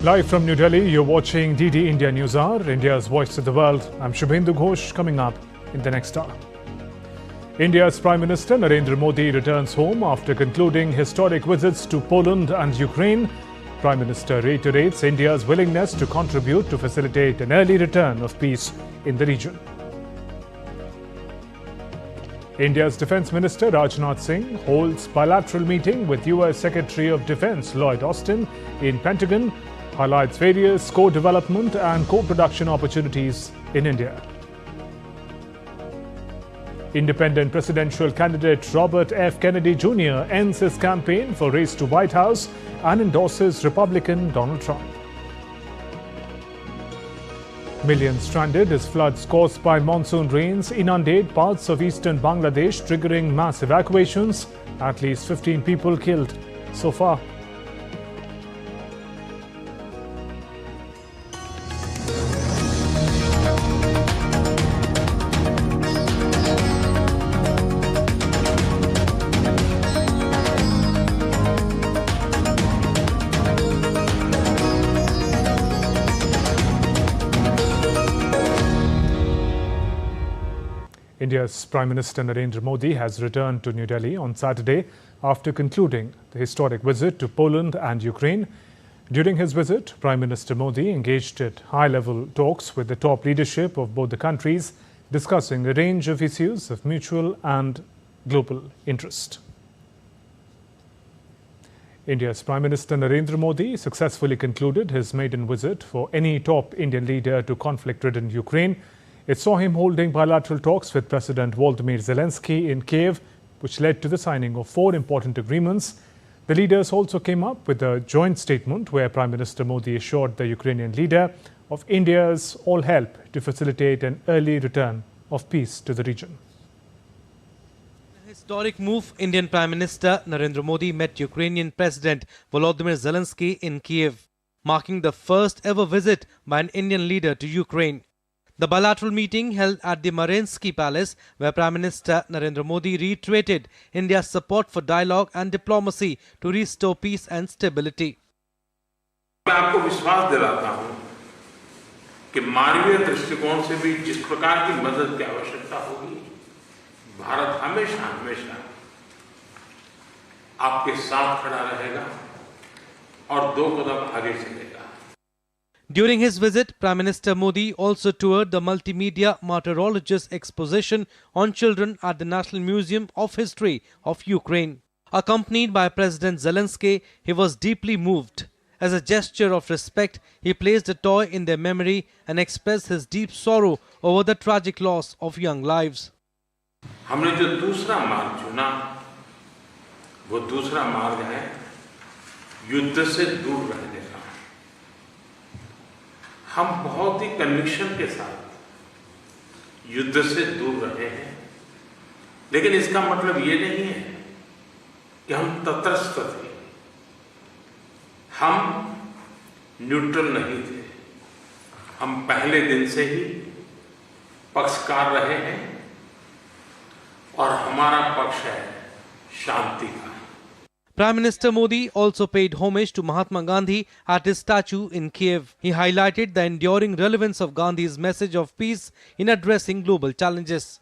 Live from New Delhi, you're watching DD India News Hour, India's voice to the world. I'm Shubhendu Ghosh, coming up in the next hour. India's Prime Minister Narendra Modi returns home after concluding historic visits to Poland and Ukraine. Prime Minister reiterates India's willingness to contribute to facilitate an early return of peace in the region. India's Defence Minister Rajnath Singh holds bilateral meeting with US Secretary of Defence Lloyd Austin in Pentagon, highlights various co-development and co-production opportunities in India. Independent presidential candidate Robert F. Kennedy Jr. ends his campaign for race to White House and endorses Republican Donald Trump. Millions stranded as floods caused by monsoon rains inundate parts of eastern Bangladesh, triggering mass evacuations. At least 15 people killed so far. India's Prime Minister Narendra Modi has returned to New Delhi on Saturday after concluding the historic visit to Poland and Ukraine. During his visit, Prime Minister Modi engaged at high-level talks with the top leadership of both the countries, discussing a range of issues of mutual and global interest. India's Prime Minister Narendra Modi successfully concluded his maiden visit for any top Indian leader to conflict-ridden Ukraine. It saw him holding bilateral talks with President Volodymyr Zelensky in Kiev, which led to the signing of 4 important agreements. The leaders also came up with a joint statement where Prime Minister Modi assured the Ukrainian leader of India's all help to facilitate an early return of peace to the region. In a historic move, Indian Prime Minister Narendra Modi met Ukrainian President Volodymyr Zelensky in Kiev, marking the first ever visit by an Indian leader to Ukraine. The bilateral meeting held at the Mariinsky Palace, where Prime Minister Narendra Modi reiterated India's support for dialogue and diplomacy to restore peace and stability. मैं आपको विश्वास दिलाता हूं कि मानवीय दृष्टिकोण से भी जिस प्रकार की मदद की आवश्यकता होगी, भारत हमेशा आपके साथ खड़ा रहेगा और 2 कदम आगे चलेगा. During his visit, Prime Minister Modi also toured the multimedia martyrologist exposition on children at the National Museum of History of Ukraine. Accompanied by President Zelensky, he was deeply moved. As a gesture of respect, he placed a toy in their memory and expressed his deep sorrow over the tragic loss of young lives. हमने जो दूसरा मार्ग चुना, वो दूसरा मार्ग है युद्ध से दूर रहने का. हम बहुत ही कन्विक्शन के साथ युद्ध से दूर रहे हैं, लेकिन इसका मतलब ये नहीं है कि हम तटस्थ थे. हम न्यूट्रल नहीं थे. हम पहले दिन से ही पक्षकार रहे हैं और हमारा पक्ष है शांति का. Prime Minister Modi also paid homage to Mahatma Gandhi at his statue in Kiev. He highlighted the enduring relevance of Gandhi's message of peace in addressing global challenges.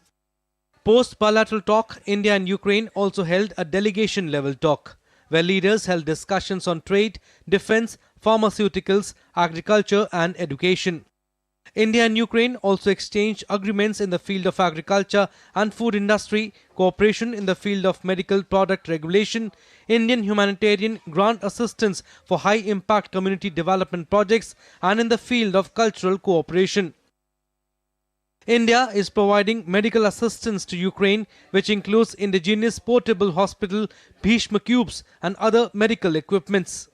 Post-bilateral talk, India and Ukraine also held a delegation-level talk, where leaders held discussions on trade, defense, pharmaceuticals, agriculture and education. India and Ukraine also exchanged agreements in the field of agriculture and food industry, cooperation in the field of medical product regulation, Indian humanitarian grant assistance for high-impact community development projects, and in the field of cultural cooperation. India is providing medical assistance to Ukraine, which includes indigenous portable hospital, Bhishma cubes and other medical equipments.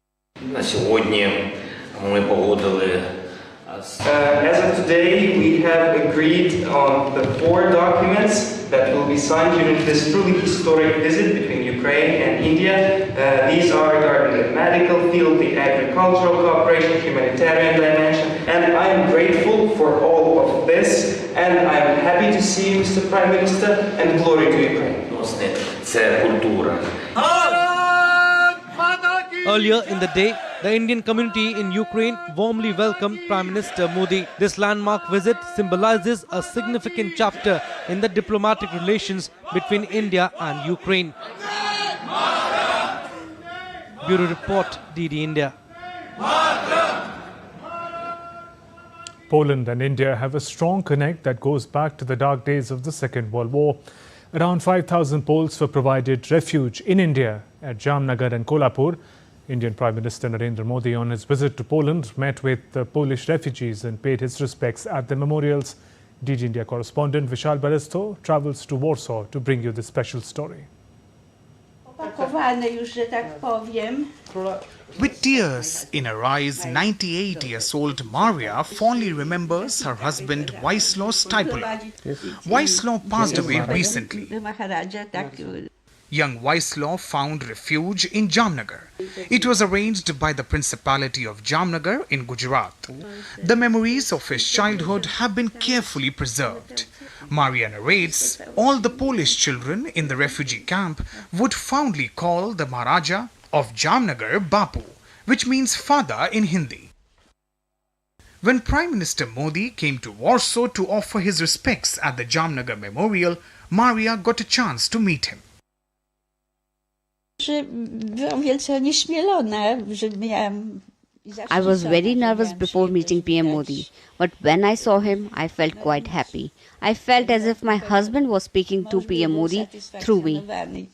As of today, we have agreed on the 4 documents that will be signed during this truly historic visit between Ukraine and India. These are regarding the medical field, the agricultural cooperation, humanitarian dimension, and I am grateful for all of this, and I am happy to see you, Mr. Prime Minister, and glory to Ukraine. Earlier in the day, The Indian community in Ukraine warmly welcomed Prime Minister Modi. This landmark visit symbolizes a significant chapter in the diplomatic relations between India and Ukraine. Bureau Report, DD India. Poland and India have a strong connect that goes back to the dark days of the Second World War. Around 5,000 Poles were provided refuge in India at Jamnagar and Kolhapur. Indian Prime Minister Narendra Modi, on his visit to Poland, met with the Polish refugees and paid his respects at the memorials. DD India correspondent Vishal Baristo travels to Warsaw to bring you this special story. With tears in her eyes, 98-year-old Maria fondly remembers her husband Waislaw Stipula. Waislaw passed away recently. Young Waislaw found refuge in Jamnagar. It was arranged by the Principality of Jamnagar in Gujarat. The memories of his childhood have been carefully preserved. Maria narrates, all the Polish children in the refugee camp would fondly call the Maharaja of Jamnagar Bapu, which means father in Hindi. When Prime Minister Modi came to Warsaw to offer his respects at the Jamnagar Memorial, Maria got a chance to meet him. I was very nervous before meeting PM Modi, but when I saw him, I felt quite happy. I felt as if my husband was speaking to PM Modi through me.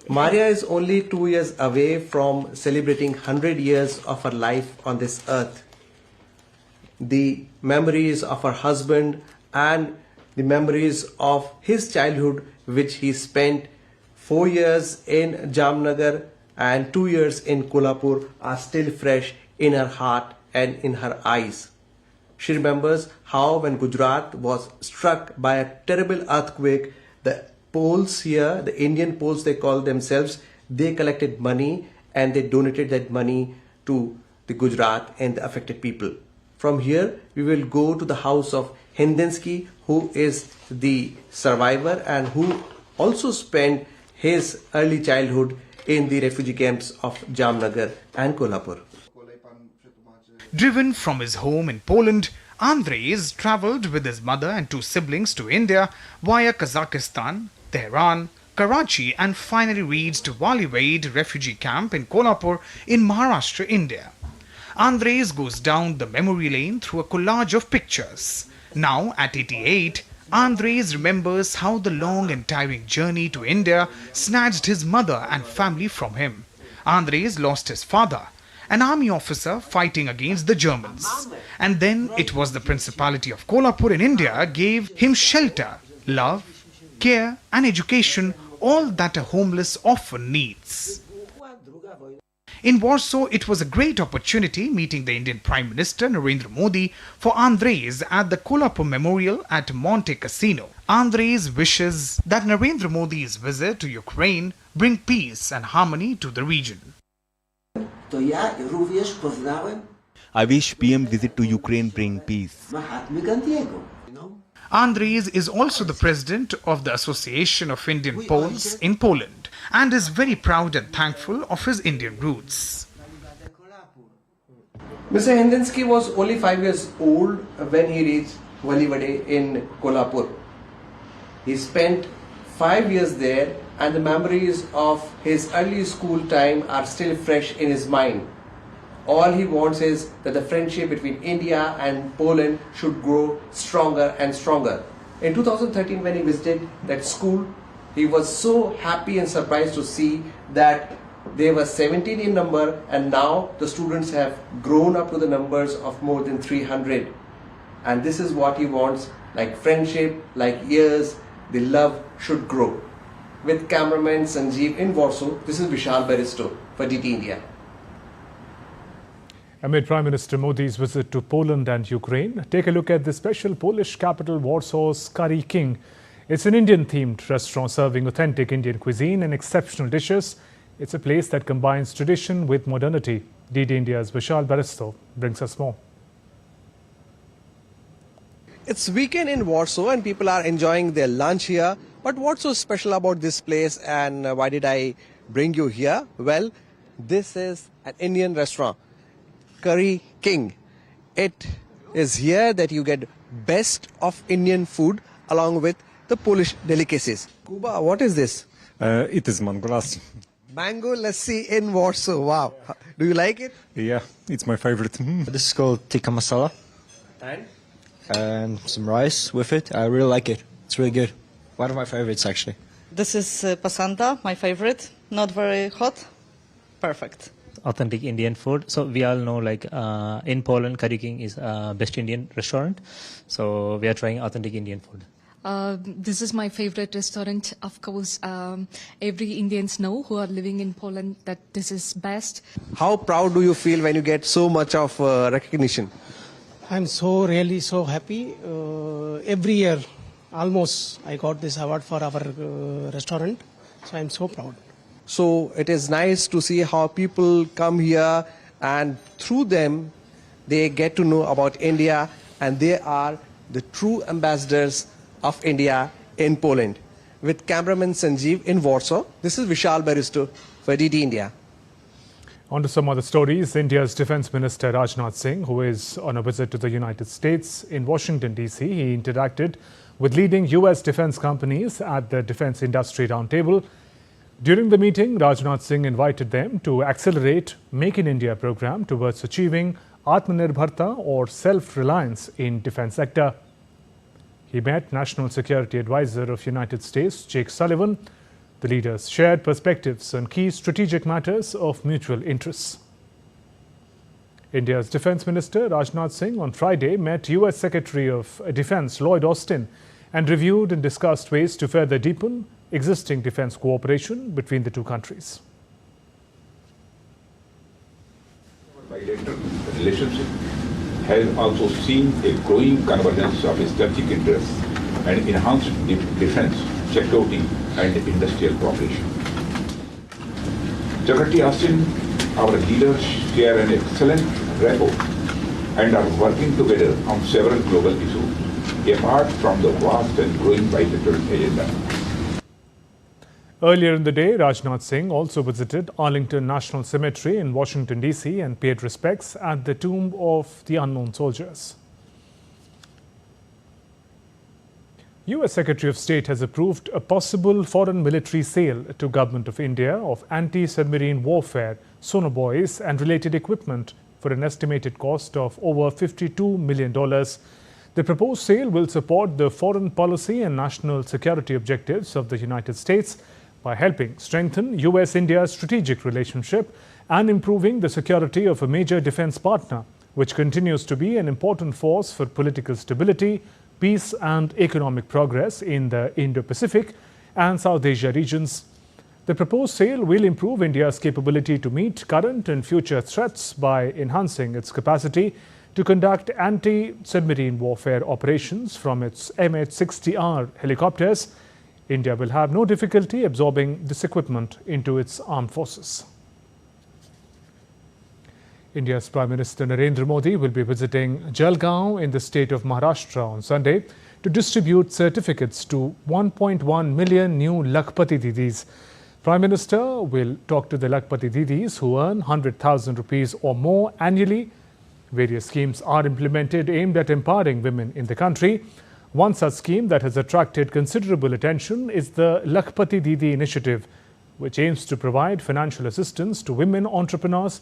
Maria is only 2 years away from celebrating 100 years of her life on this earth. The memories of her husband and the memories of his childhood, which he spent 4 years in Jamnagar and 2 years in Kolhapur, are still fresh in her heart and in her eyes. She remembers how when Gujarat was struck by a terrible earthquake, the Poles here, the Indian Poles they call themselves, they collected money and they donated that money to the Gujarat and the affected people. From here, we will go to the house of Hendensky, who is the survivor and who also spent his early childhood in the refugee camps of Jamnagar and Kolhapur. Driven from his home in Poland, Andres travelled with his mother and 2 siblings to India via Kazakhstan, Tehran, Karachi and finally reached Waliwade refugee camp in Kolhapur in Maharashtra, India. Andres goes down the memory lane through a collage of pictures. Now at 88, Andres remembers how the long and tiring journey to India snatched his mother and family from him. Andres lost his father, an army officer fighting against the Germans. And then it was the Principality of Kolhapur in India gave him shelter, love, care and education, all that a homeless orphan needs. In Warsaw, it was a great opportunity meeting the Indian Prime Minister Narendra Modi for Andres at the Kolhapur Memorial at Monte Cassino. Andres wishes that Narendra Modi's visit to Ukraine bring peace and harmony to the region. I wish PM visit to Ukraine bring peace. Andres is also the president of the Association of Indian Poles in Poland and is very proud and thankful of his Indian roots. Mr. Hendensky was only 5 years old when he reached Waliwade in Kolhapur. He spent 5 years there and the memories of his early school time are still fresh in his mind. All he wants is that the friendship between India and Poland should grow stronger and stronger. In 2013, when he visited that school, he was so happy and surprised to see that they were 17 in number and now the students have grown up to the numbers of more than 300. And this is what he wants, like friendship, like years, the love should grow. With cameraman Sanjeev in Warsaw, this is Vishal Baristo for DT India. Amid Prime Minister Modi's visit to Poland and Ukraine, take a look at the special Polish capital Warsaw's Curry King. It's an Indian-themed restaurant serving authentic Indian cuisine and exceptional dishes. It's a place that combines tradition with modernity. DD India's Vishal Baristo brings us more. It's weekend in Warsaw and people are enjoying their lunch here. But what's so special about this place and why did I bring you here? Well, this is an Indian restaurant, Curry King. It is here that you get best of Indian food along with the Polish delicacies. Kuba, what is this? It is mango lassi. Mango lassi in Warsaw. Wow. Do you like it? Yeah, it's my favorite. This is called tikka masala. And some rice with it. I really like it. It's really good. One of my favorites, actually. This is pasanta, my favorite. Not very hot. Perfect. Authentic Indian food. So we all know, like in Poland, Curry King is best Indian restaurant. So we are trying authentic Indian food. This is my favorite restaurant. Of course, every Indians know who are living in Poland that this is best. How proud do you feel when you get so much of recognition? I'm really so happy. Every year, almost, I got this award for our restaurant. So I'm so proud. So it is nice to see how people come here and through them, they get to know about India and they are the true ambassadors of India in Poland. With cameraman Sanjeev in Warsaw, this is Vishal Baristo for DD India. On to some other stories. India's Defence Minister Rajnath Singh, who is on a visit to the United States in Washington, D.C., he interacted with leading U.S. defence companies at the Defence Industry Roundtable. During the meeting, Rajnath Singh invited them to accelerate Make in India program towards achieving Atmanirbharta or self-reliance in defence sector. He met National Security Advisor of United States, Jake Sullivan. The leaders shared perspectives on key strategic matters of mutual interest. India's Defence Minister Rajnath Singh on Friday met US Secretary of Defence Lloyd Austin and reviewed and discussed ways to further deepen existing defence cooperation between the two countries. Our bilateral relationship has also seen a growing convergence of strategic interests and enhanced defence, security and industrial cooperation. Secretary Austin, our leaders share an excellent rapport and are working together on several global issues, apart from the vast and growing bilateral agenda. Earlier in the day, Rajnath Singh also visited Arlington National Cemetery in Washington, D.C. and paid respects at the tomb of the unknown soldiers. U.S. Secretary of State has approved a possible foreign military sale to Government of India of anti-submarine warfare, sonar buoys and related equipment for an estimated cost of over $52 million. The proposed sale will support the foreign policy and national security objectives of the United States by helping strengthen US-India strategic relationship and improving the security of a major defense partner, which continues to be an important force for political stability, peace and economic progress in the Indo-Pacific and South Asia regions. The proposed sale will improve India's capability to meet current and future threats by enhancing its capacity to conduct anti-submarine warfare operations from its MH-60R helicopters. India will have no difficulty absorbing this equipment into its armed forces. India's Prime Minister Narendra Modi will be visiting Jalgaon in the state of Maharashtra on Sunday to distribute certificates to 1.1 million new Lakhpati Didis. Prime Minister will talk to the Lakhpati Didis who earn 100,000 rupees or more annually. Various schemes are implemented aimed at empowering women in the country. One such scheme that has attracted considerable attention is the Lakhpati Didi initiative, which aims to provide financial assistance to women entrepreneurs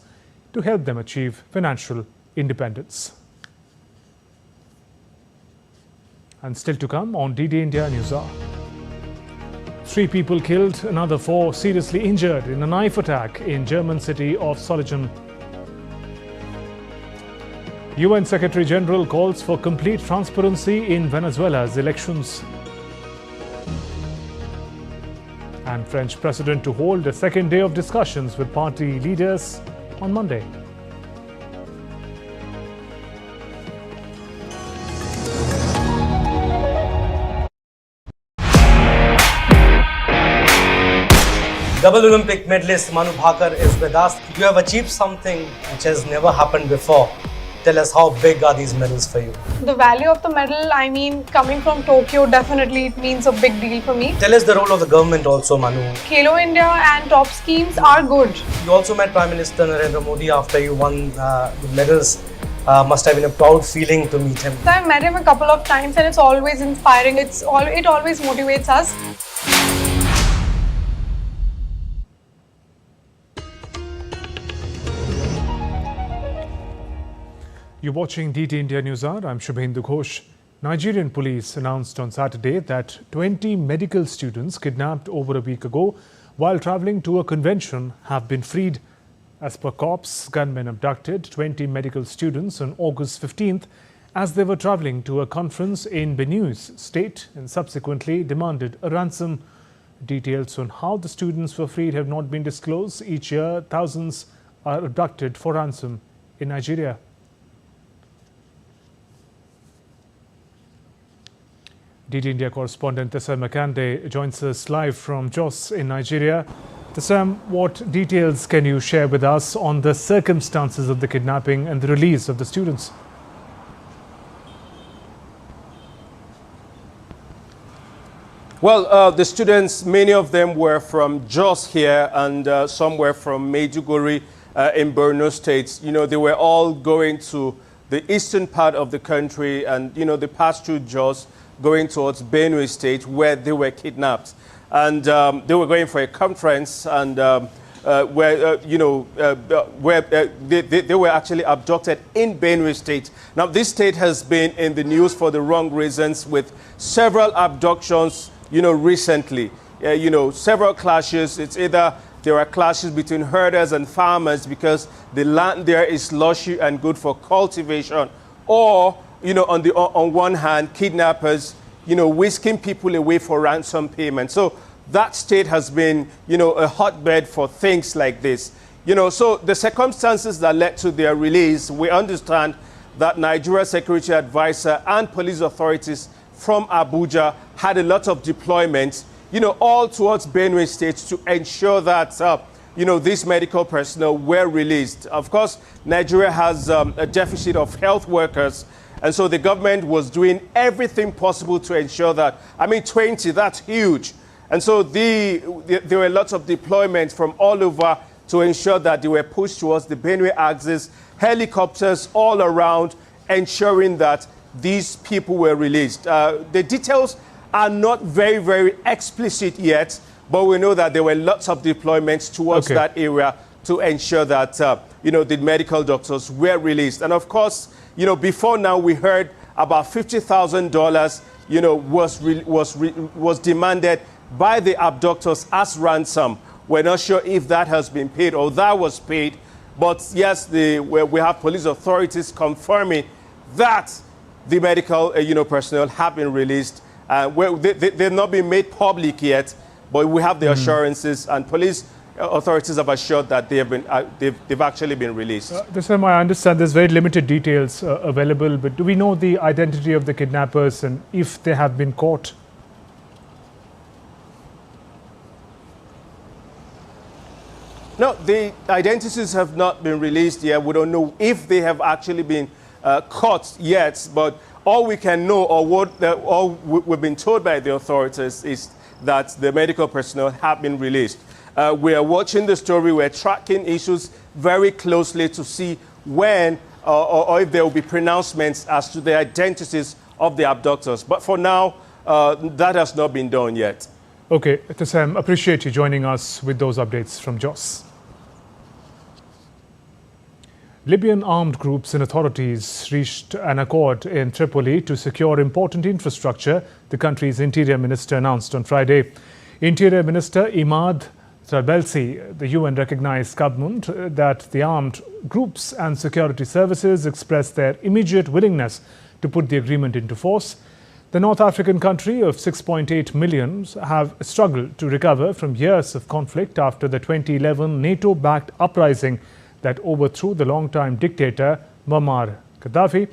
to help them achieve financial independence. And still to come on DD India News Hour. 3 people killed, another 4 seriously injured in a knife attack in German city of Solingen. UN Secretary General calls for complete transparency in Venezuela's elections. And French President to hold a second day of discussions with party leaders on Monday. Double Olympic medalist Manu Bhakar is with us. You have achieved something which has never happened before. tell us how big are these medals for you? The value of the medal, I mean, coming from Tokyo, definitely it means a big deal for me. Tell us the role of the government also, Manu. Khelo India and top schemes are good. You also met Prime Minister Narendra Modi after you won the medals. Must have been a proud feeling to meet him. So I met him a couple of times and it's always inspiring. It always motivates us. You're watching DT India News Hour. I'm Shubhendu Ghosh. Nigerian police announced on Saturday that 20 medical students kidnapped over a week ago while travelling to a convention have been freed. As per cops, gunmen abducted 20 medical students on August 15th as they were travelling to a conference in Benue State and subsequently demanded a ransom. Details on how the students were freed have not been disclosed. Each year, thousands are abducted for ransom in Nigeria. DT India correspondent Prasar Bharati joins us live from Jos in Nigeria. Prasar, what details can you share with us on the circumstances of the kidnapping and the release of the students? Well, the students, many of them were from Jos here and some were from Maiduguri in Borno State. You know, they were all going to the eastern part of the country and, you know, they passed through Jos going towards Benue State where they were kidnapped. And they were going for a conference and where they were actually abducted in Benue State. Now, this state has been in the news for the wrong reasons with several abductions, you know, recently. Several clashes. It's either there are clashes between herders and farmers because the land there is lushy and good for cultivation, or on one hand, kidnappers, whisking people away for ransom payment. So that state has been, a hotbed for things like this. So the circumstances that led to their release, we understand that Nigeria Security Advisor and police authorities from Abuja had a lot of deployments, all towards Benue State to ensure that, these medical personnel were released. Of course, Nigeria has a deficit of health workers. And so the government was doing everything possible to ensure that, 20, that's huge. And so there were lots of deployments from all over to ensure that they were pushed towards the Benue axis, helicopters all around, ensuring that these people were released. The details are not very, very explicit yet, but we know that there were lots of deployments towards that area to ensure that, the medical doctors were released. And of course, before now we heard about $50,000, was demanded by the abductors as ransom. We're not sure if that has been paid or that was paid, but yes, we have police authorities confirming that the medical, personnel have been released. They've not been made public yet, but we have the assurances, and police authorities have assured that they've actually been released. This time I understand there's very limited details available, but do we know the identity of the kidnappers and if they have been caught? No, the identities have not been released yet. We don't know if they have actually been caught yet, but all we can know, or all we've been told by the authorities, is that the medical personnel have been released. We are watching the story. We're tracking issues very closely to see when or if there will be pronouncements as to the identities of the abductors. But for now, that has not been done yet. Okay, Sam, appreciate you joining us with those updates from Jos. Libyan armed groups and authorities reached an accord in Tripoli to secure important infrastructure, the country's Interior Minister announced on Friday. Interior Minister Imad Trabelsi, the UN-recognized government, that the armed groups and security services expressed their immediate willingness to put the agreement into force. The North African country of 6.8 million have struggled to recover from years of conflict after the 2011 NATO-backed uprising that overthrew the long-time dictator Muammar Gaddafi.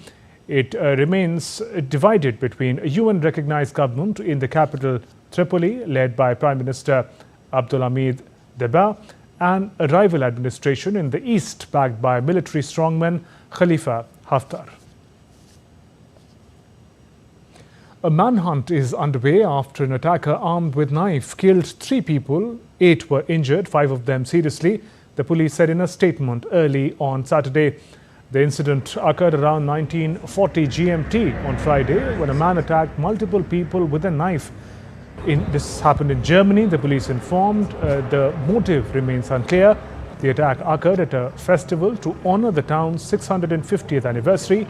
It remains divided between a UN-recognized government in the capital Tripoli, led by Prime Minister Abdulhamid Debba, and a rival administration in the east, backed by military strongman Khalifa Haftar. A manhunt is underway after an attacker armed with knife killed 3 people. 8 were injured, 5 of them seriously, the police said in a statement early on Saturday. The incident occurred around 1940 GMT on Friday when a man attacked multiple people with a knife. This happened in Germany, the police informed. The motive remains unclear. The attack occurred at a festival to honor the town's 650th anniversary.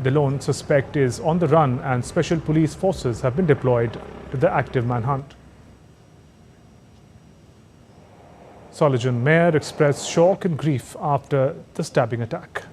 The lone suspect is on the run and special police forces have been deployed to the active manhunt. Soligen mayor expressed shock and grief after the stabbing attack.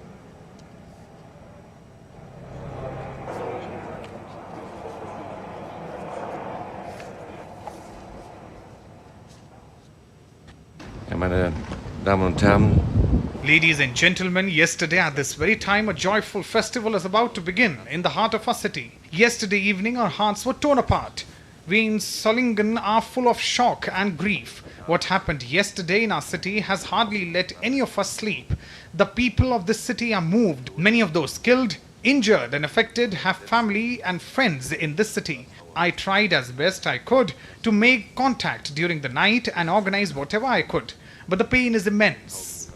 Ladies and gentlemen, yesterday at this very time, a joyful festival is about to begin in the heart of our city. Yesterday evening, our hearts were torn apart. We in Solingen are full of shock and grief. What happened yesterday in our city has hardly let any of us sleep. The people of this city are moved. Many of those killed, injured and affected have family and friends in this city. I tried as best I could to make contact during the night and organize whatever I could. But the pain is immense.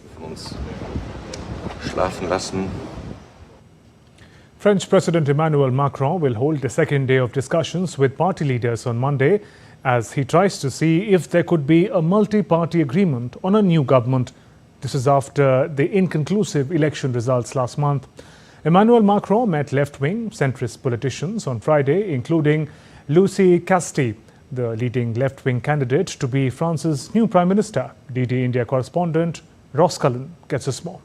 French President Emmanuel Macron will hold a second day of discussions with party leaders on Monday as he tries to see if there could be a multi-party agreement on a new government. This is after the inconclusive election results last month. Emmanuel Macron met left-wing centrist politicians on Friday, including Lucie Castille, the leading left-wing candidate to be France's new Prime Minister. DD India correspondent Ross Cullen gets us more.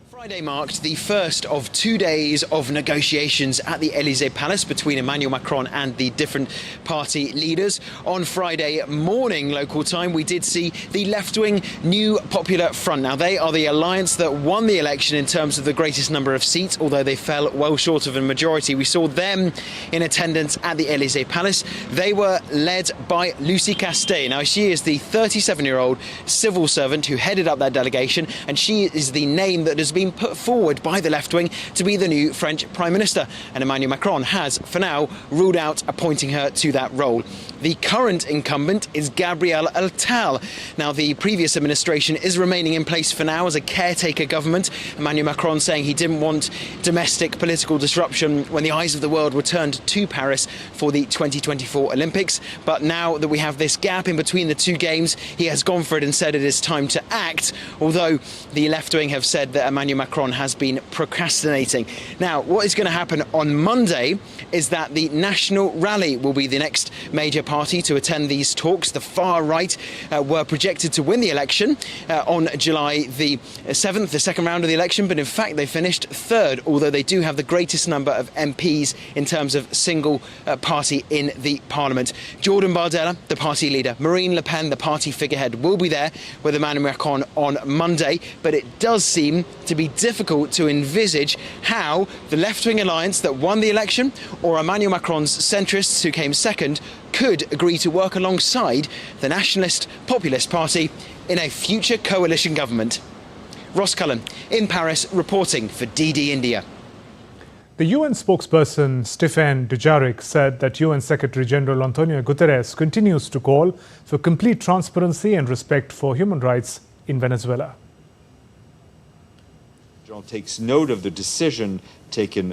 Friday marked the first of 2 days of negotiations at the Élysée Palace between Emmanuel Macron and the different party leaders. On Friday morning, local time, we did see the left-wing New Popular Front. Now, they are the alliance that won the election in terms of the greatest number of seats, although they fell well short of a majority. We saw them in attendance at the Élysée Palace. They were led by Lucie Castille. Now, she is the 37-year-old civil servant who headed up that delegation, and she is the name that has been put forward by the left wing to be the new French Prime Minister. And Emmanuel Macron has, for now, ruled out appointing her to that role. The current incumbent is Gabriel Attal. Now, the previous administration is remaining in place for now as a caretaker government. Emmanuel Macron saying he didn't want domestic political disruption when the eyes of the world were turned to Paris for the 2024 Olympics. But now that we have this gap in between the two games, he has gone for it and said it is time to act, although the left wing have said that Emmanuel Macron has been procrastinating. Now, what is going to happen on Monday is that the National Rally will be the next major party to attend these talks. The far right were projected to win the election on July the 7th, the second round of the election, but in fact they finished third, although they do have the greatest number of MPs in terms of single party in the parliament. Jordan Bardella, the party leader, Marine Le Pen, the party figurehead, will be there with Emmanuel Macron on Monday, but it does seem to be difficult to envisage how the left-wing alliance that won the election or Emmanuel Macron's centrists who came second could agree to work alongside the Nationalist Populist Party in a future coalition government. Ross Cullen in Paris reporting for DD India. The UN spokesperson Stéphane Dujarric said that UN Secretary-General Antonio Guterres continues to call for complete transparency and respect for human rights in Venezuela. Takes note of the decision taken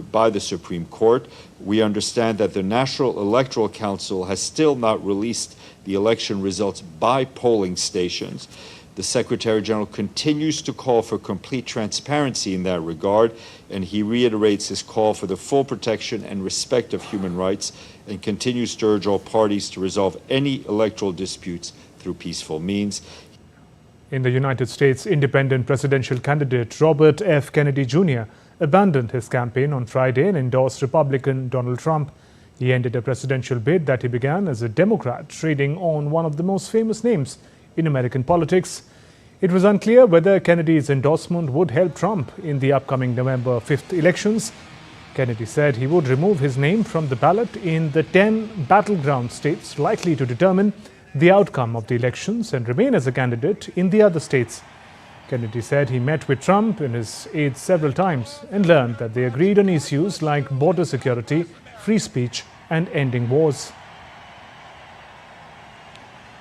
by the Supreme Court. We understand that the National Electoral Council has still not released the election results by polling stations. The Secretary General continues to call for complete transparency in that regard, and he reiterates his call for the full protection and respect of human rights and continues to urge all parties to resolve any electoral disputes through peaceful means. In the United States, independent presidential candidate Robert F. Kennedy Jr. abandoned his campaign on Friday and endorsed Republican Donald Trump. He ended a presidential bid that he began as a Democrat, trading on one of the most famous names in American politics. It was unclear whether Kennedy's endorsement would help Trump in the upcoming November 5th elections. Kennedy said he would remove his name from the ballot in the 10 battleground states likely to determine the outcome of the elections and remain as a candidate in the other states. Kennedy said he met with Trump and his aides several times and learned that they agreed on issues like border security, free speech and ending wars.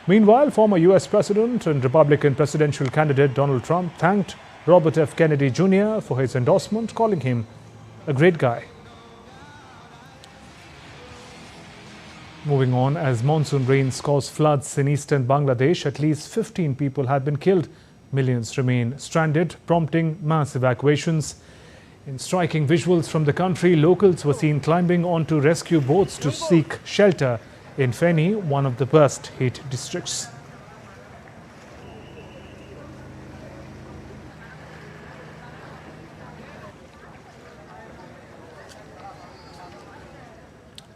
Meanwhile, former US President and Republican presidential candidate Donald Trump thanked Robert F. Kennedy Jr. for his endorsement, calling him a great guy. Moving on, as monsoon rains caused floods in eastern Bangladesh, at least 15 people have been killed. Millions remain stranded, prompting mass evacuations. In striking visuals from the country, locals were seen climbing onto rescue boats to seek shelter in Feni, one of the worst hit districts.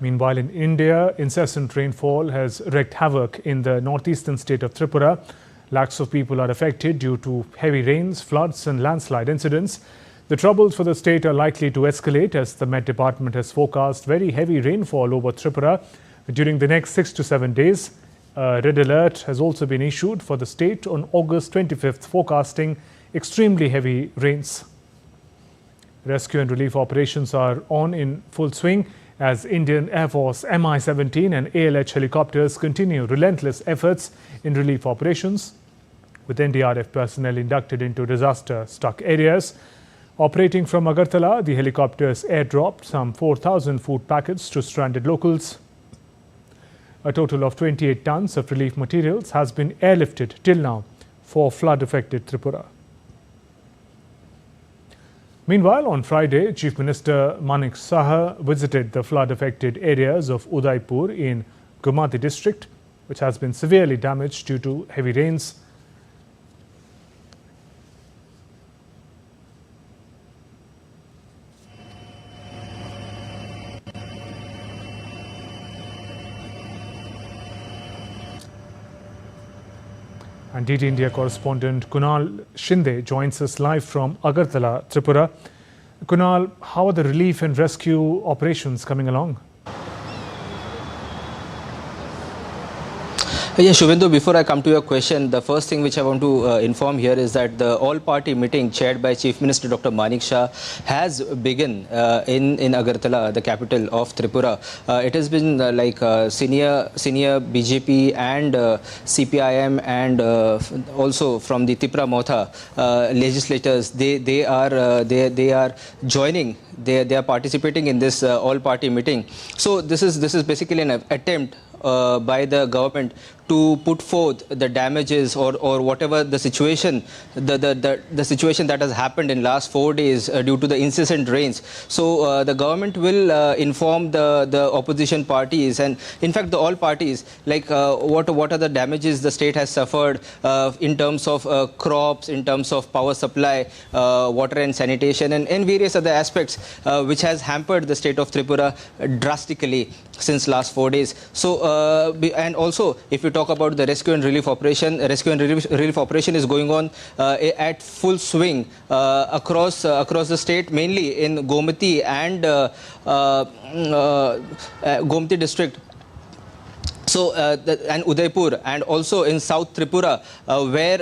Meanwhile, in India, incessant rainfall has wreaked havoc in the northeastern state of Tripura. Lakhs of people are affected due to heavy rains, floods and landslide incidents. The troubles for the state are likely to escalate as the Met Department has forecast very heavy rainfall over Tripura during the next 6 to 7 days. A red alert has also been issued for the state on August 25th, forecasting extremely heavy rains. Rescue and relief operations are on in full swing as Indian Air Force Mi-17 and ALH helicopters continue relentless efforts in relief operations, with NDRF personnel inducted into disaster-struck areas. Operating from Agartala, the helicopters airdropped some 4,000 food packets to stranded locals. A total of 28 tons of relief materials has been airlifted till now for flood-affected Tripura. Meanwhile, on Friday, Chief Minister Amit Shah visited the flood-affected areas of Udaipur in Gumati district, which has been severely damaged due to heavy rains. And DD India correspondent Kunal Shinde joins us live from Agartala, Tripura. Kunal, how are the relief and rescue operations coming along? Yeah, Shubhendu, before I come to your question, the first thing which I want to inform here is that the all-party meeting chaired by Chief Minister Dr. Amit Shah has begun in Agartala, the capital of Tripura. It has been senior BJP and CPIM and also from the Tripura Motha legislators. They are joining. They are participating in this all-party meeting. So this is basically an attempt by the government to put forth the damages or whatever the situation, the situation that has happened in last 4 days due to the incessant rains. So the government will inform the opposition parties and in fact the all parties what are the damages the state has suffered in terms of crops, in terms of power supply, water and sanitation and various other aspects which has hampered the state of Tripura drastically since last 4 days. So and also if you talk about the rescue and relief operation, relief operation is going on at full swing across the state, mainly in Gomati and Gomati district. So and Udaipur and also in South Tripura where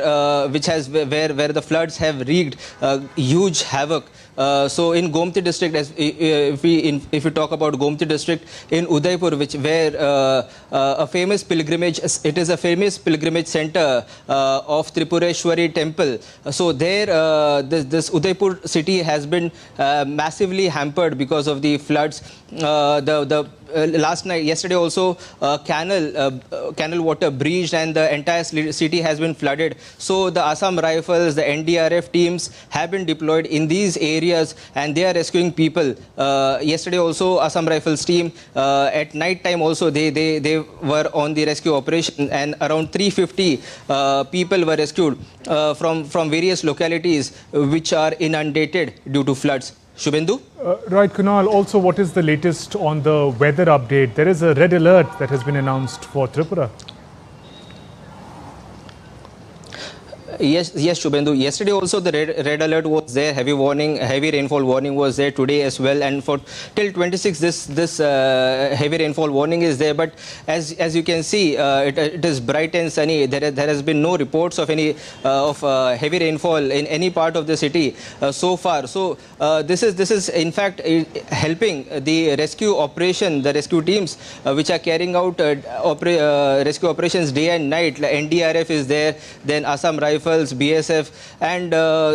the floods have wreaked huge havoc. So in Gomati district, if we talk about Gomati district in Udaipur, where a famous pilgrimage, it is a famous pilgrimage center of Tripureshwari temple. So there this Udaipur city has been massively hampered because of the floods. Yesterday also canal water breached and the entire city has been flooded. So the Assam Rifles, the NDRF teams have been deployed in these areas and they are rescuing people. Yesterday also Assam Rifles team at night time also they were on the rescue operation and around 350 people were rescued from various localities which are inundated due to floods. Shubhendu? Right, Kunal. Also, what is the latest on the weather update? There is a red alert that has been announced for Tripura. Yes, Shubhendu. Yesterday also the red alert was there, heavy rainfall warning was there today as well, and for till 26 this heavy rainfall warning is there. But as you can see, it is bright and sunny. There has been no reports of any heavy rainfall in any part of the city so far. So this is in fact helping the rescue operation, the rescue teams which are carrying out rescue operations day and night. Like NDRF is there, then Assam Rifles, BSF, and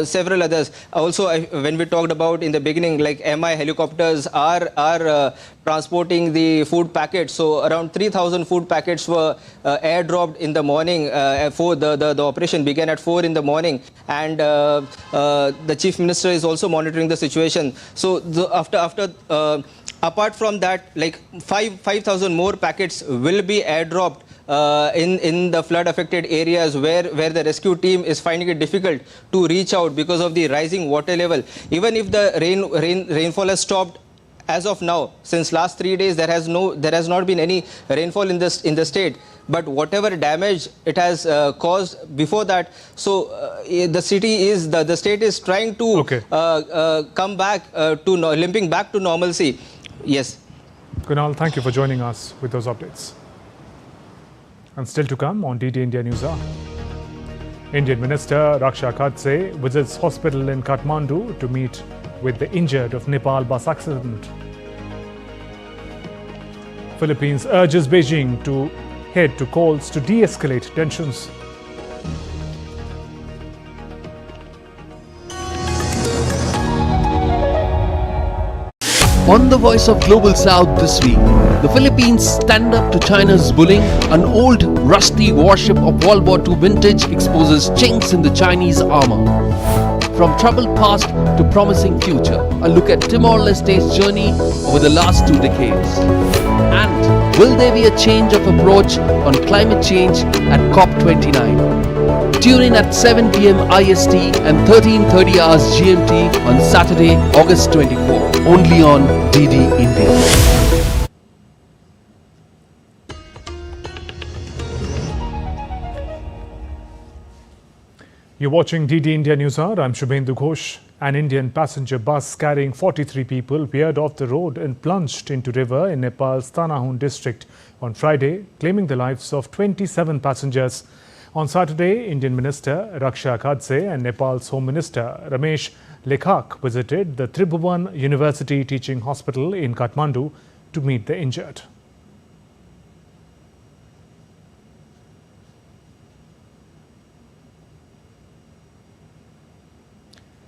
several others. Also, when we talked about in the beginning, like MI helicopters are transporting the food packets. So around 3,000 food packets were airdropped in the morning. The operation began at 4 in the morning, and the Chief Minister is also monitoring the situation. So apart from that, like 5,000 more packets will be airdropped in the flood affected areas where the rescue team is finding it difficult to reach out because of the rising water level. Even if the rainfall has stopped as of now, since last 3 days there has not been any rainfall in the state, but whatever damage it has caused before that, so the state is trying to come back limping back to normalcy. Yes. Kunal, thank you for joining us with those updates. And still to come on DD India News Hour. Indian Minister Raksha Khadse visits hospital in Kathmandu to meet with the injured of Nepal bus accident. Philippines urges Beijing to head to calls to de-escalate tensions. On the Voice of Global South this week, the Philippines stand up to China's bullying. An old, rusty warship of World War II vintage exposes chinks in the Chinese armor. From troubled past to promising future, a look at Timor-Leste's journey over the last 2 decades. And will there be a change of approach on climate change at COP29? Tune in at 7 p.m. IST and 13:30 hours GMT on Saturday, August 24, only on DD India. You're watching DD India News Hour. I'm Shubhendu Ghosh. An Indian passenger bus carrying 43 people veered off the road and plunged into river in Nepal's Manhunt district on Friday, claiming the lives of 27 passengers. On Saturday, Indian Minister Raksha Khadse and Nepal's Home Minister Ramesh Lekhak visited the Tripura University Teaching Hospital in Kathmandu to meet the injured.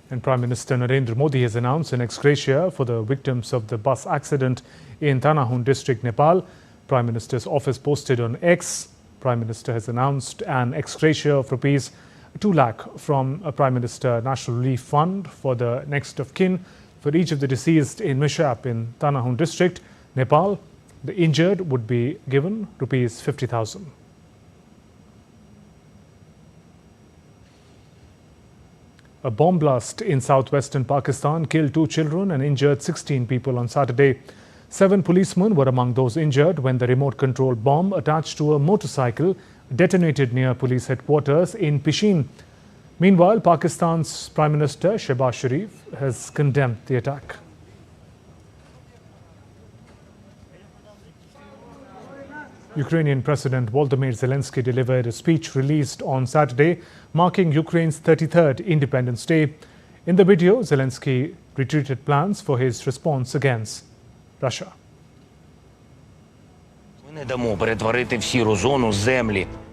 And Prime Minister Narendra Modi has announced an ex gratia for the victims of the bus accident in Manhunt district, Nepal. Prime Minister's office posted on X. Prime Minister has announced an ex gratia of rupees 2 lakh from a Prime Minister National Relief Fund for the next of kin for each of the deceased in mishap in Manhunt district, Nepal. The injured would be given rupees 50,000. A bomb blast in southwestern Pakistan killed 2 children and injured 16 people on Saturday. 7 policemen were among those injured when the remote-controlled bomb attached to a motorcycle detonated near police headquarters in Pishin. Meanwhile, Pakistan's Prime Minister Shehbaz Sharif has condemned the attack. Ukrainian President Volodymyr Zelensky delivered a speech released on Saturday, marking Ukraine's 33rd Independence Day. In the video, Zelensky retreated plans for his response against Russia.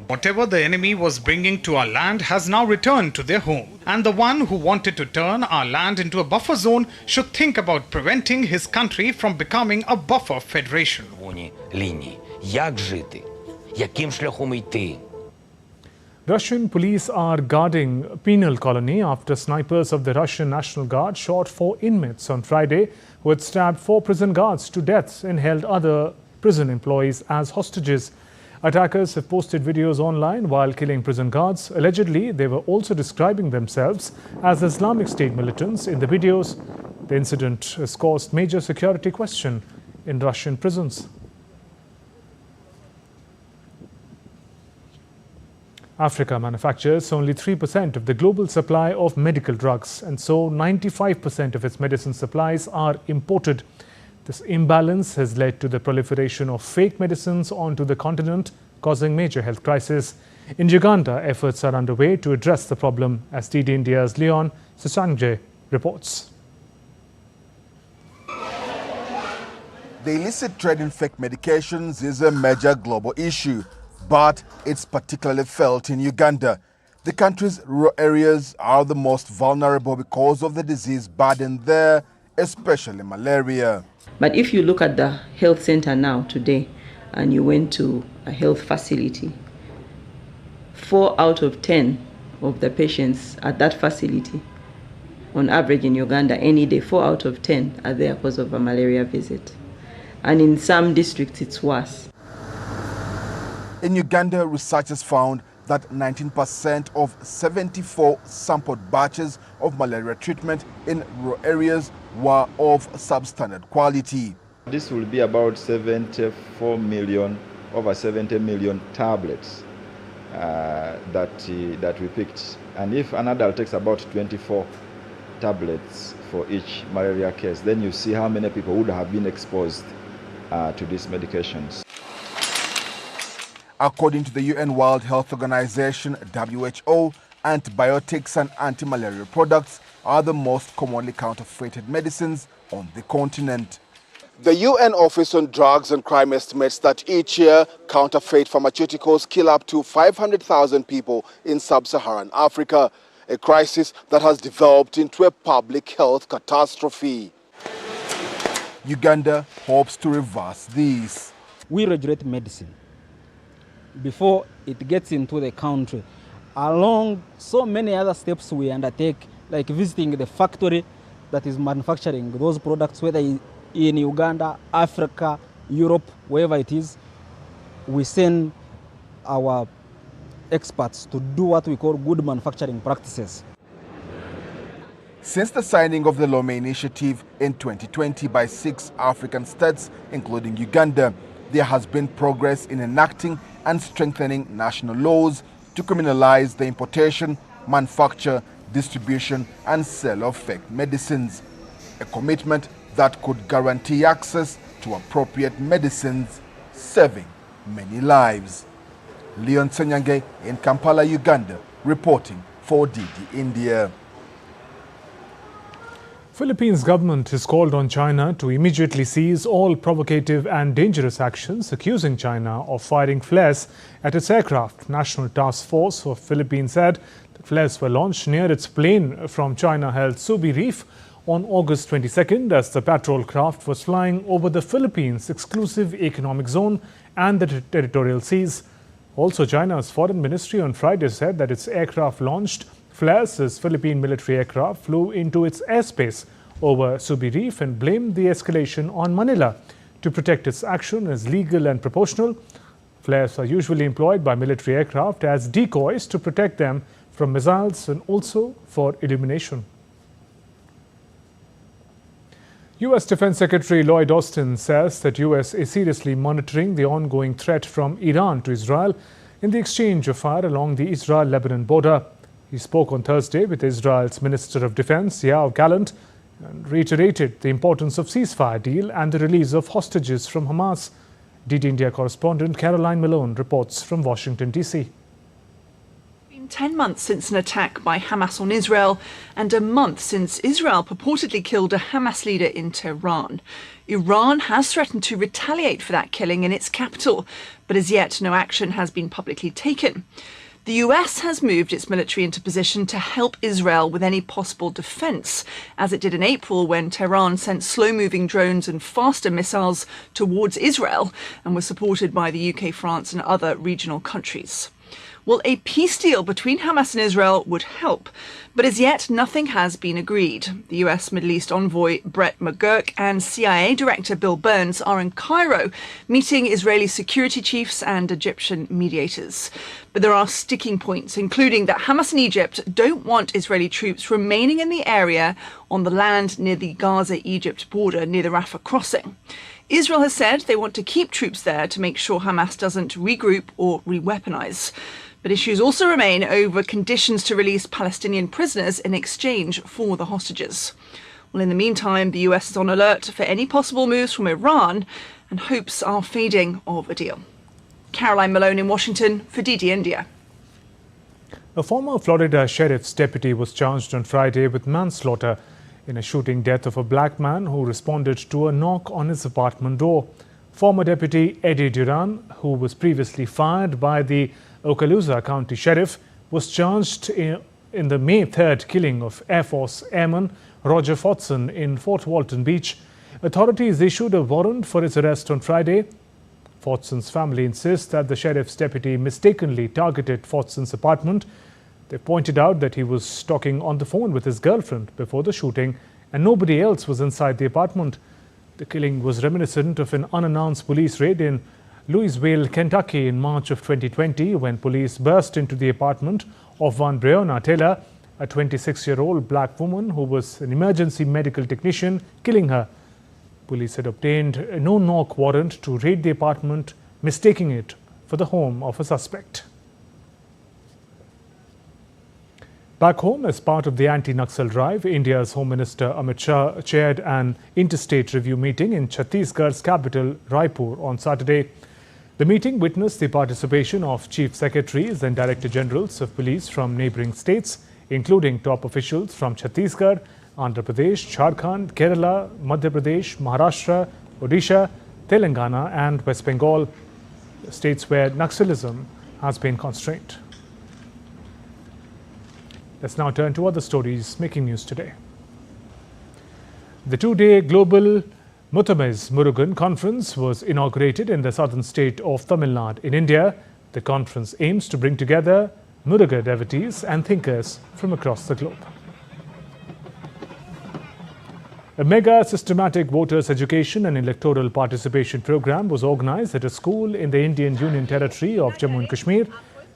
Whatever the enemy was bringing to our land has now returned to their home. And the one who wanted to turn our land into a buffer zone should think about preventing his country from becoming a buffer federation. Russian police are guarding a penal colony after snipers of the Russian National Guard shot 4 inmates on Friday who had stabbed 4 prison guards to death and held other prison employees as hostages. Attackers have posted videos online while killing prison guards. Allegedly, they were also describing themselves as Islamic State militants in the videos. The incident has caused major security question in Russian prisons. Africa manufactures only 3% of the global supply of medical drugs, and so 95% of its medicine supplies are imported. This imbalance has led to the proliferation of fake medicines onto the continent, causing major health crisis. In Uganda, efforts are underway to address the problem, as DD India's Leon Sasangje reports. The illicit trade in fake medications is a major global issue, but it's particularly felt in Uganda. The country's rural areas are the most vulnerable because of the disease burden there, especially malaria. But if you look at the health center now today, and you went to a health facility, 4 out of 10 of the patients at that facility, on average in Uganda, any day, 4 out of 10 are there because of a malaria visit. And in some districts, it's worse. In Uganda, researchers found that 19% of 74 sampled batches of malaria treatment in rural areas were of substandard quality. This will be about 74 million, over 70 million tablets that we picked. And if an adult takes about 24 tablets for each malaria case, then you see how many people would have been exposed to these medications. According to the UN World Health Organization, WHO, antibiotics and anti-malaria products are the most commonly counterfeited medicines on the continent. The UN Office on Drugs and Crime estimates that each year, counterfeit pharmaceuticals kill up to 500,000 people in sub-Saharan Africa, a crisis that has developed into a public health catastrophe. Uganda hopes to reverse this. We regulate medicine before it gets into the country, along so many other steps we undertake, like visiting the factory that is manufacturing those products, whether in Uganda, Africa, Europe, wherever it is. We send our experts to do what we call good manufacturing practices. Since the signing of the Lome Initiative in 2020 by 6 African states, including Uganda, there has been progress in enacting and strengthening national laws to criminalize the importation, manufacture, distribution and sale of fake medicines. A commitment that could guarantee access to appropriate medicines, saving many lives. Leon Senyange in Kampala, Uganda, reporting for DD India. Philippines government has called on China to immediately cease all provocative and dangerous actions, accusing China of firing flares at its aircraft. National Task Force of Philippines said the flares were launched near its plane from China-held Subi Reef on August 22nd as the patrol craft was flying over the Philippines' exclusive economic zone and the territorial seas. Also, China's foreign ministry on Friday said that its aircraft launched flares as Philippine military aircraft flew into its airspace over Subi Reef and blamed the escalation on Manila to protect its action as legal and proportional. Flares are usually employed by military aircraft as decoys to protect them from missiles and also for illumination. U.S. Defense Secretary Lloyd Austin says that U.S. is seriously monitoring the ongoing threat from Iran to Israel in the exchange of fire along the Israel-Lebanon border. He spoke on Thursday with Israel's Minister of Defense, Yoav Gallant, and reiterated the importance of ceasefire deal and the release of hostages from Hamas. DD India correspondent Caroline Malone reports from Washington, D.C. 10 months since an attack by Hamas on Israel and a month since Israel purportedly killed a Hamas leader in Tehran. Iran has threatened to retaliate for that killing in its capital, but as yet no action has been publicly taken. The US has moved its military into position to help Israel with any possible defence, as it did in April when Tehran sent slow-moving drones and faster missiles towards Israel and was supported by the UK, France and other regional countries. Well, a peace deal between Hamas and Israel would help, but as yet nothing has been agreed. The US Middle East envoy Brett McGurk and CIA Director Bill Burns are in Cairo, meeting Israeli security chiefs and Egyptian mediators. But there are sticking points, including that Hamas and Egypt don't want Israeli troops remaining in the area on the land near the Gaza-Egypt border near the Rafah crossing. Israel has said they want to keep troops there to make sure Hamas doesn't regroup or re-weaponize. But issues also remain over conditions to release Palestinian prisoners in exchange for the hostages. Well, in the meantime, the US is on alert for any possible moves from Iran, and hopes are fading of a deal. Caroline Malone in Washington for DD India. A former Florida sheriff's deputy was charged on Friday with manslaughter in a shooting death of a black man who responded to a knock on his apartment door. Former Deputy Eddie Duran, who was previously fired by the Okaloosa County Sheriff, was charged in the May 3rd killing of Air Force Airman Roger Fortson in Fort Walton Beach. Authorities issued a warrant for his arrest on Friday. Fortson's family insists that the sheriff's deputy mistakenly targeted Fortson's apartment. They pointed out that he was talking on the phone with his girlfriend before the shooting and nobody else was inside the apartment. The killing was reminiscent of an unannounced police raid in Louisville, Kentucky in March of 2020 when police burst into the apartment of one Breonna Taylor, a 26-year-old black woman who was an emergency medical technician, killing her. Police had obtained a no-knock warrant to raid the apartment, mistaking it for the home of a suspect. Back home, as part of the anti-Naxal drive, India's Home Minister Amit Shah chaired an interstate review meeting in Chhattisgarh's capital, Raipur, on Saturday. The meeting witnessed the participation of chief secretaries and director generals of police from neighbouring states, including top officials from Chhattisgarh, Andhra Pradesh, Jharkhand, Kerala, Madhya Pradesh, Maharashtra, Odisha, Telangana and West Bengal, states where Naxalism has been constrained. Let's now turn to other stories making news today. The two-day global Muthamez Murugan conference was inaugurated in the southern state of Tamil Nadu in India. The conference aims to bring together Muruga devotees and thinkers from across the globe. A mega systematic voters education and electoral participation program was organized at a school in the Indian Union Territory of Jammu and Kashmir.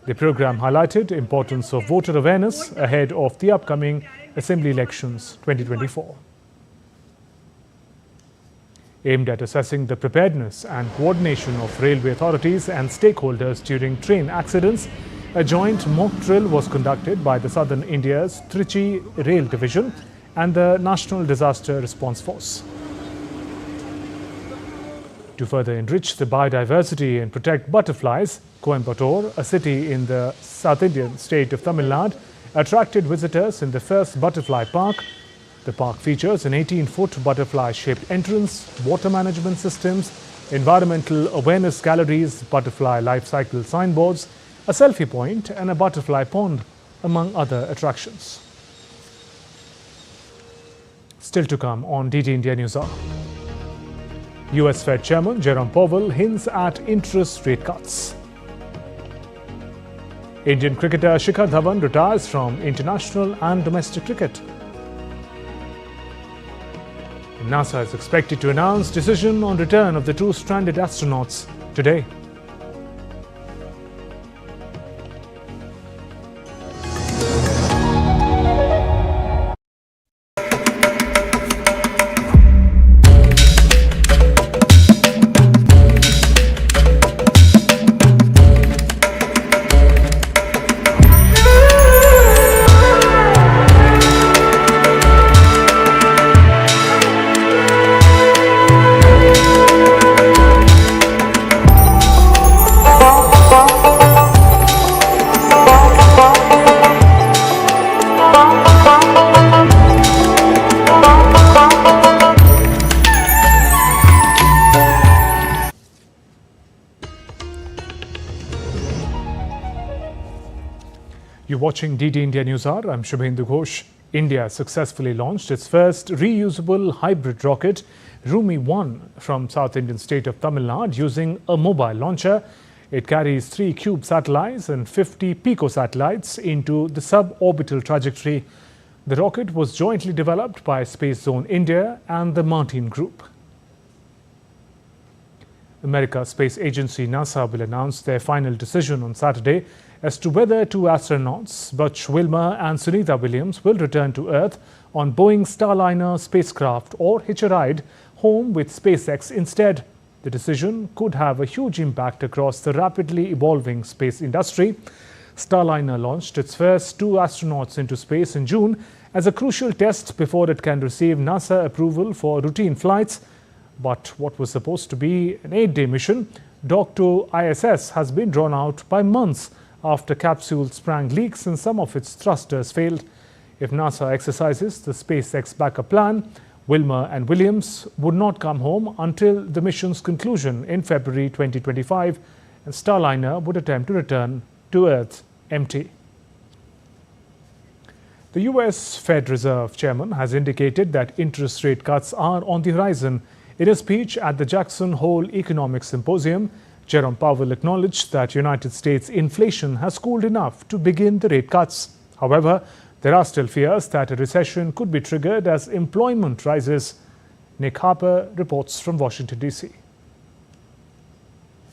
The program highlighted the importance of voter awareness ahead of the upcoming Assembly elections 2024. Aimed at assessing the preparedness and coordination of railway authorities and stakeholders during train accidents, a joint mock drill was conducted by the Southern India's Trichy Rail Division and the National Disaster Response Force. To further enrich the biodiversity and protect butterflies, Coimbatore, a city in the South Indian state of Tamil Nadu, attracted visitors in the first butterfly park. The park features an 18-foot butterfly-shaped entrance, water management systems, environmental awareness galleries, butterfly life cycle signboards, a selfie point and a butterfly pond, among other attractions. Still to come on DD India News Hour. US Fed Chairman Jerome Powell hints at interest rate cuts. Indian cricketer Shikhar Dhawan retires from international and domestic cricket. NASA is expected to announce decision on return of the two stranded astronauts today. You're watching DD India News Hour. I'm Shubhendu Ghosh. India successfully launched its first reusable hybrid rocket, Rumi-1, from South Indian state of Tamil Nadu using a mobile launcher. It carries 3 cube satellites and 50 pico satellites into the suborbital trajectory. The rocket was jointly developed by Space Zone India and the Martin Group. America's space agency NASA will announce their final decision on Saturday as to whether two astronauts, Butch Wilmer and Sunita Williams, will return to Earth on Boeing Starliner spacecraft or hitch a ride home with SpaceX instead. The decision could have a huge impact across the rapidly evolving space industry. Starliner launched its first 2 astronauts into space in June as a crucial test before it can receive NASA approval for routine flights. But what was supposed to be an 8-day mission, docked to ISS, has been drawn out by months after capsule sprang leaks and some of its thrusters failed. If NASA exercises the SpaceX backup plan, Wilmer and Williams would not come home until the mission's conclusion in February 2025, and Starliner would attempt to return to Earth empty. The US Fed Reserve Chairman has indicated that interest rate cuts are on the horizon. In a speech at the Jackson Hole Economic Symposium, Jerome Powell acknowledged that United States inflation has cooled enough to begin the rate cuts. However, there are still fears that a recession could be triggered as employment rises. Nick Harper reports from Washington, D.C.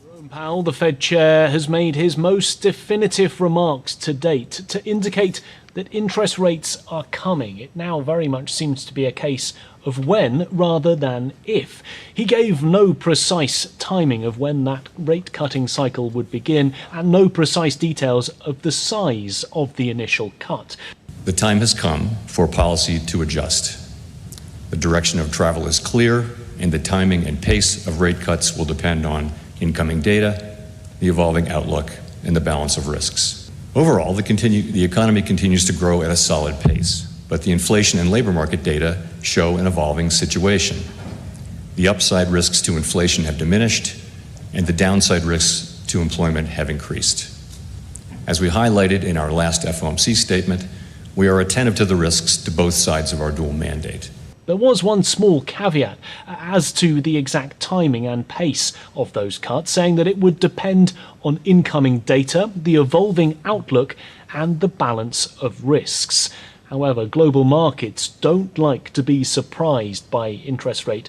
Jerome Powell, the Fed chair, has made his most definitive remarks to date to indicate that interest rates are coming. It now very much seems to be a case of when rather than if. He gave no precise timing of when that rate cutting cycle would begin and no precise details of the size of the initial cut. The time has come for policy to adjust. The direction of travel is clear, and the timing and pace of rate cuts will depend on incoming data, the evolving outlook, and the balance of risks. Overall, the economy continues to grow at a solid pace, but the inflation and labor market data show an evolving situation. The upside risks to inflation have diminished, and the downside risks to employment have increased. As we highlighted in our last FOMC statement, we are attentive to the risks to both sides of our dual mandate. There was one small caveat as to the exact timing and pace of those cuts, saying that it would depend on incoming data, the evolving outlook, and the balance of risks. However, global markets don't like to be surprised by interest rate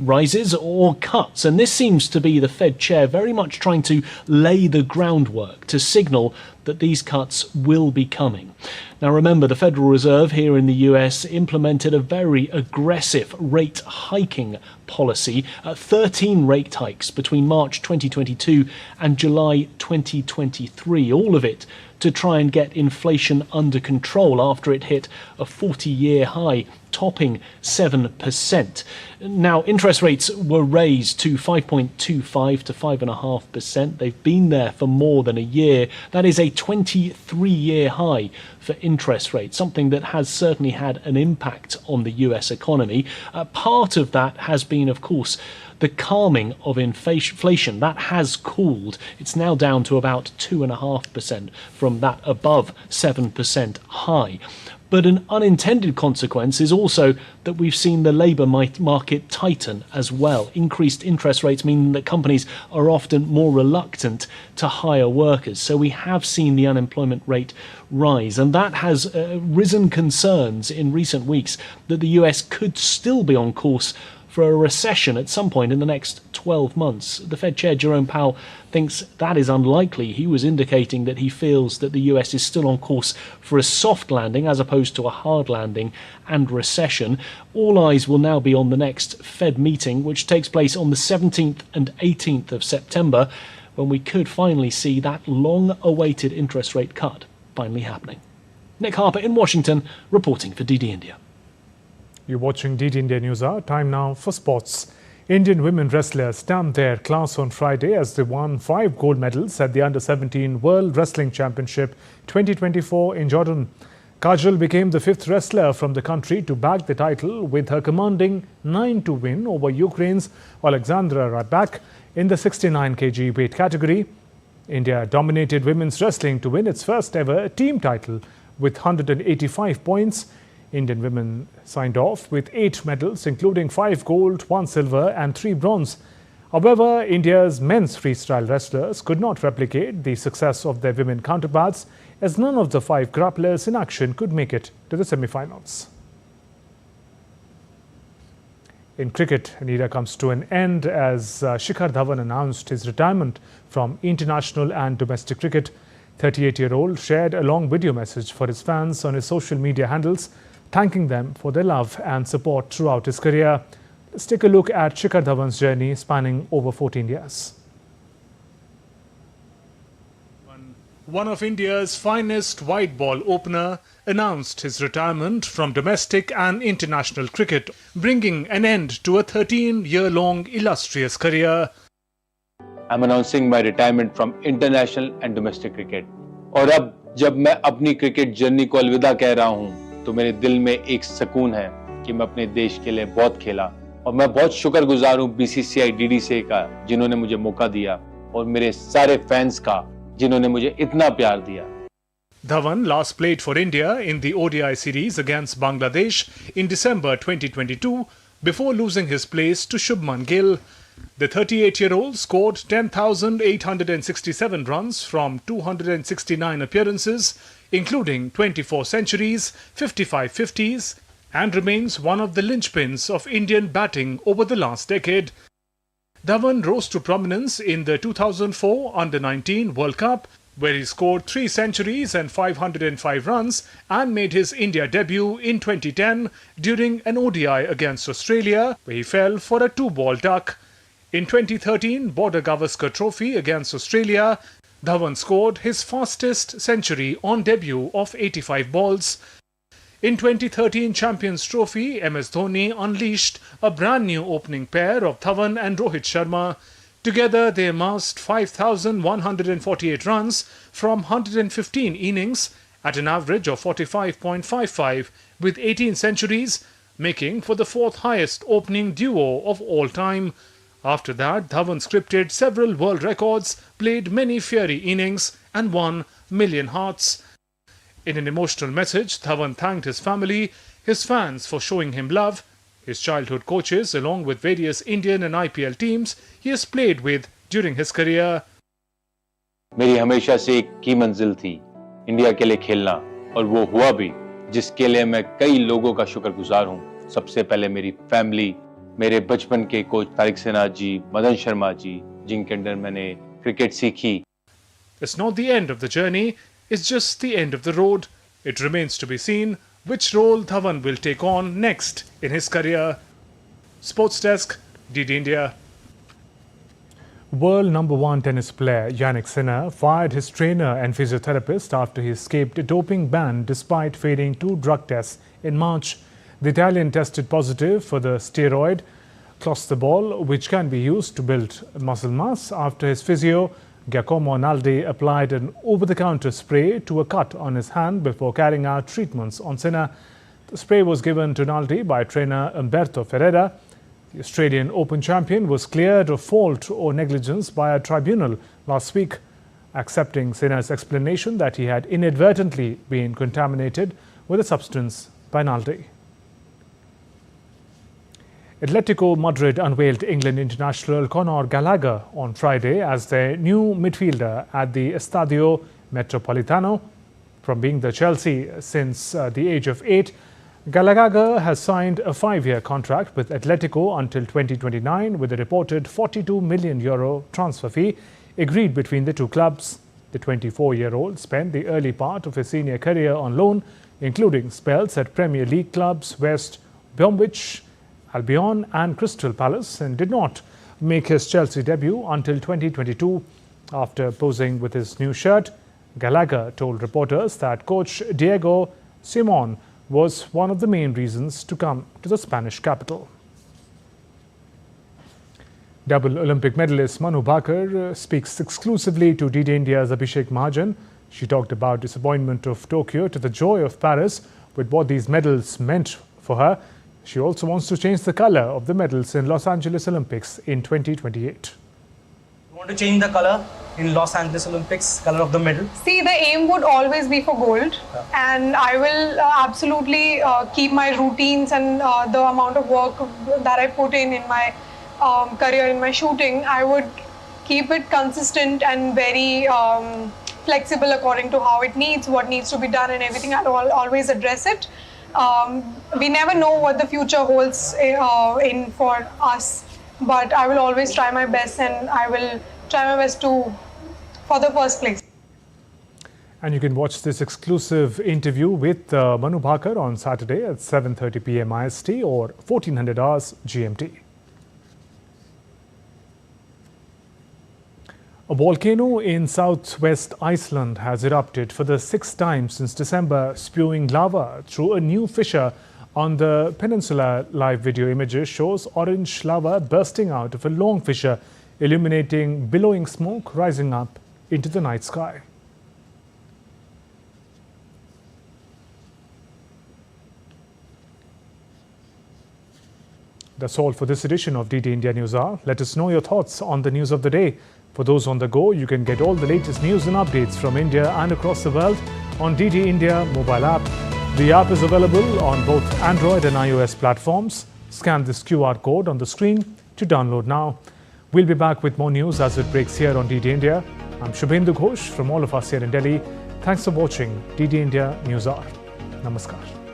rises or cuts, and this seems to be the Fed chair very much trying to lay the groundwork to signal that these cuts will be coming. Now remember, the Federal Reserve here in the US implemented a very aggressive rate hiking policy, 13 rate hikes between March 2022 and July 2023, all of it to try and get inflation under control after it hit a 40-year high, topping 7%. Now, interest rates were raised to 5.25 to 5.5%. They've been there for more than a year. That is a 23-year high for interest rates, something that has certainly had an impact on the US economy. Part of that has been, of course, the calming of inflation. That has cooled. It's now down to about 2.5% from that above 7% high. But an unintended consequence is also that we've seen the labour market tighten as well. Increased interest rates mean that companies are often more reluctant to hire workers. So we have seen the unemployment rate rise, and that has risen concerns in recent weeks that the US could still be on course for a recession at some point in the next 12 months. The Fed Chair Jerome Powell thinks that is unlikely. He was indicating that he feels that the US is still on course for a soft landing as opposed to a hard landing and recession. All eyes will now be on the next Fed meeting, which takes place on the 17th and 18th of September, when we could finally see that long-awaited interest rate cut finally happening. Nick Harper in Washington, reporting for DD India. You're watching DD India News Hour. Time now for sports. Indian women wrestlers stamped their class on Friday as they won 5 gold medals at the Under-17 World Wrestling Championship 2024 in Jordan. Kajal became the 5th wrestler from the country to bag the title, with her commanding 9-2 win over Ukraine's Alexandra Rybak in the 69 kg weight category. India dominated women's wrestling to win its first ever team title with 185 points. Indian women signed off with 8 medals, including 5 gold, 1 silver and 3 bronze. However, India's men's freestyle wrestlers could not replicate the success of their women counterparts, as none of the 5 grapplers in action could make it to the semi-finals. In cricket, an era comes to an end as Shikhar Dhawan announced his retirement from international and domestic cricket. 38-year-old shared a long video message for his fans on his social media handles, thanking them for their love and support throughout his career. Let's take a look at Shikhar Dhawan's journey spanning over 14 years. One of India's finest white ball opener announced his retirement from domestic and international cricket, bringing an end to a 13-year-long illustrious career. I'm announcing my retirement from international and domestic cricket. और अब जब मैं अपनी cricket journey को अलविदा कह रहा हूं, तो मेरे दिल में एक सुकून है कि मैं अपने देश के लिए बहुत खेला और मैं बहुत शुक्रगुजार हूं BCCI DDCA का जिन्होंने मुझे मौका दिया और मेरे सारे फैंस का जिन्होंने मुझे इतना प्यार दिया. Dhawan last played for India in the ODI series against Bangladesh in December 2022 before losing his place to Shubman Gill. The 38-year-old scored 10,867 runs from 269 appearances, including 24 centuries, 55 50s, and remains one of the linchpins of Indian batting over the last decade. Dhawan rose to prominence in the 2004 Under-19 World Cup, where he scored 3 centuries and 505 runs and made his India debut in 2010 during an ODI against Australia, where he fell for a 2-ball duck. In 2013 Border Gavaskar Trophy against Australia, Dhawan scored his fastest century on debut of 85 balls. In 2013 Champions Trophy, MS Dhoni unleashed a brand new opening pair of Dhawan and Rohit Sharma. Together they amassed 5,148 runs from 115 innings at an average of 45.55 with 18 centuries, making for the 4th highest opening duo of all time. After that, Dhawan scripted several world records, played many fiery innings and won million hearts. In an emotional message, Dhawan thanked his family, his fans for showing him love, his childhood coaches along with various Indian and IPL teams he has played with during his career. मेरी हमेशा से एक की मंजिल थी India के लिए खेलना और वो हुआ भी, जिसके लिए मैं कई लोगों का शुक्रगुजार हूं. सबसे पहले मेरी फैमिली, मेरे बचपन के कोच तारिक सिन्हा जी, मदन शर्मा जी, जिनके अंडर मैंने क्रिकेट सीखी. It's not the end of the journey, it's just the end of the road. It remains to be seen which role Dhawan will take on next in his career. Sports Desk, DD India. World #1 tennis player Jannik Sinner fired his trainer and physiotherapist after he escaped a doping ban despite failing 2 drug tests in March. The Italian tested positive for the steroid clostebol, which can be used to build muscle mass, after his physio Giacomo Naldi applied an over-the-counter spray to a cut on his hand before carrying out treatments on Sinner. The spray was given to Naldi by trainer Umberto Ferreira. The Australian Open champion was cleared of fault or negligence by a tribunal last week, accepting Sinner's explanation that he had inadvertently been contaminated with a substance by Naldi. Atletico Madrid unveiled England international Conor Galaga on Friday as their new midfielder at the Estadio Metropolitano. From being the Chelsea since the age of 8, Galaga has signed a 5-year contract with Atletico until 2029 with a reported €42 million transfer fee agreed between the two clubs. The 24-year-old spent the early part of his senior career on loan, including spells at Premier League clubs West Bromwich Albion and Crystal Palace, and did not make his Chelsea debut until 2022. After posing with his new shirt, Galaga told reporters that coach Diego Simon was one of the main reasons to come to the Spanish capital. Double Olympic medalist Manu Bhakar speaks exclusively to DD India's Abhishek Mahajan. She talked about disappointment of Tokyo to the joy of Paris with what these medals meant for her. She also wants to change the color of the medals in Los Angeles Olympics in 2028. You want to change the color in Los Angeles Olympics, color of the medal? See, the aim would always be for gold, and I will absolutely keep my routines and the amount of work that I put in my career, in my shooting. I would keep it consistent and very flexible according to how it needs, what needs to be done and everything. I'll always address it. We never know what the future holds in for us, but I will always try my best, and I will try my best for the first place. And you can watch this exclusive interview with Manu Bhakar on Saturday at 7:30 p.m. IST or 1400 hours GMT. A volcano in southwest Iceland has erupted for the sixth time since December, spewing lava through a new fissure on the peninsula. Live video images shows orange lava bursting out of a long fissure, illuminating billowing smoke rising up into the night sky. That's all for this edition of DD India News Hour. Let us know your thoughts on the news of the day. For those on the go, you can get all the latest news and updates from India and across the world on DD India mobile app. The app is available on both Android and iOS platforms. Scan this QR code on the screen to download now. We'll be back with more news as it breaks here on DD India. I'm Shubhendu Ghosh from all of us here in Delhi. Thanks for watching DD India News Hour. Namaskar.